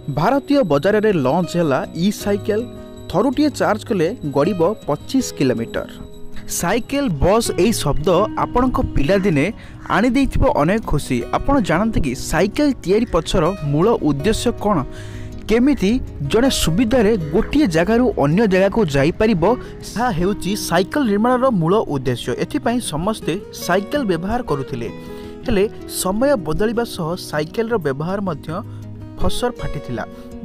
भारतीय बजार में लॉन्च है ई साइकेल थरुटे चार्ज कले गड़ब 25 किलोमीटर। साइकेल बस यही शब्द आपण पिलादिने आनी अनेक खुशी। आपण जानते कि साइकेल तैयारी पछर मूल उद्देश्य कौन, केमिति जड़े सुविधारे गोटे जगार अन्य जगह को जापर साइकेल निर्माण मूल उद्देश्य। एथिपाई समस्ते साइकेल व्यवहार करुथिले, हेले समय बदलिबा सह साइकेल व्यवहार मध्य फसर फाटी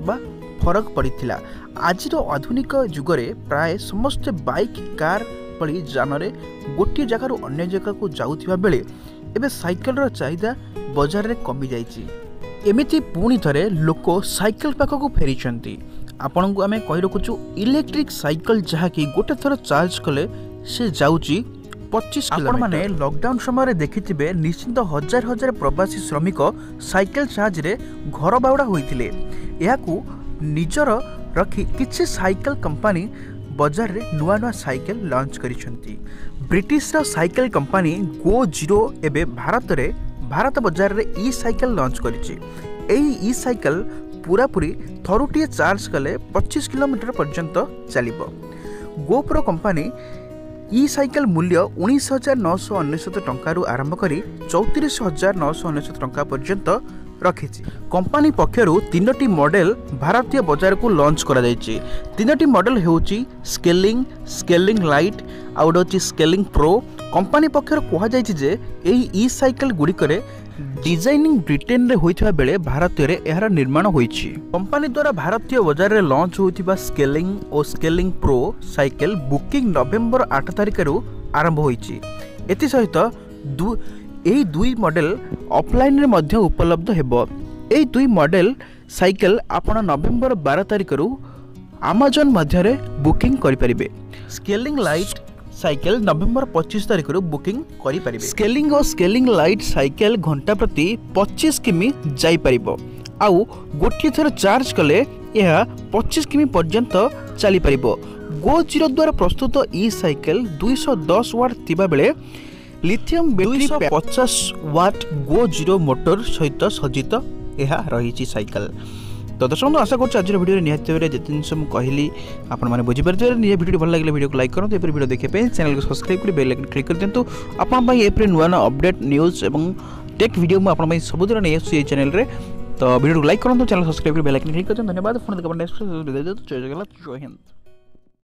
बा फरक पड़ता। आज आधुनिक जुगरे प्राय समस्ते बाइक कार भली जानरे गोटे जगार अन्य जगह को जाउथिबा बेले एबे साइकेल चाहिदा बजार रे कमी जाइछि। एमिति पुणी थरे लोक साइकेल पाखक फेरी। आपण को आम कही रखुचु इलेक्ट्रिक साइकेल जहाँकि गोटे थर चार्ज कले से जाउची 25 किलोमीटर। माने लॉकडाउन समय देखिथिबे निश्चित हजार हजार प्रवासी श्रमिक साइकेल साहाय्य घर बाउडा होइथिले। एहाकू निजर रखी किछि साइकेल कंपनी बाजार रे नुआ नुआ साइकेल लॉन्च करिसेंती। ब्रिटिश रा साइकेल कंपनी गो जीरो एबे भारत बाजार रे ई साइकेल लॉन्च करिछि। एही ई साइकेल पूरा पूरी थरुटिए चार्ज कले 25 किलोमीटर पर्यंत चलिबो। गोप्रो कंपनी ई साइकेल मूल्य 19,999 टंका आरंभ करी 34,999 टंका पर्यंत रखिछि। कंपनी पक्षरु तीनोटी मॉडल भारतीय बाजार को लॉन्च करा जायछि। तीनोटी मॉडल हेउछि स्केलिंग, स्केलिंग लाइट आउट होछि स्केलिंग प्रो। कंपनी पक्षर कहा जायछि जे एही ई साइकेल गुड़िकरे डिजाइनिंग ब्रिटेन रे होइथिबा बेले भारतीय रे एहार निर्माण होइछि। कंपनी द्वारा भारतीय बाजार रे लॉन्च होइथिबा स्केलिंग और स्केलिंग प्रो साइकेल बुकिंग नवेम्बर 8 तारिख रु आरंभ होइछि। एति सहित एही दुई मॉडल ऑफलाइन रे मध्य उपलब्ध हेबो। एही दुई मॉडल साइकेल आपण नवेम्बर 12 तारिख रु अमेज़न मध्य रे बुकिंग करि परिबे। स्केलिंग लाइट साइकेल नवेम्बर 25 तारिख रु बुकिंग करि परिबे। स्केलिंग और स्केलिंग लाइट साइकेल घंटा प्रति 25 किमी जाई परिबो। आउ गोटे थर चार्ज कले यह 25 किमी पर्यंत चली परिबो। गो जीरो द्वारा प्रस्तुत ई साइकेल 210 वाट थिबा बेले लिथियम बैटरी 250 वाट गो जीरो मोटर सहित सज्जित यह रही साइकेल। तो दर्शक आशा कर आज वीडियो निहत भाव जिन सब कहली आपने बुझीपारे। वीडियो भल लगे वीडियो को लाइक करूँ, वीडियो देखिए चैनल को सब्सक्राइब कर बेल आइकन क्लिक कर दिंतु। आपरे नुआ नुआ अपडेट न्यूज और टेक वीडियो मुझे सबुद नहीं आसुँ चैनल रे। तो वीडियो को लाइक करूँ, चैनल सब्सक्राइब कर बेल आइकन क्लिक कर। धन्यवाद। जय हिंद।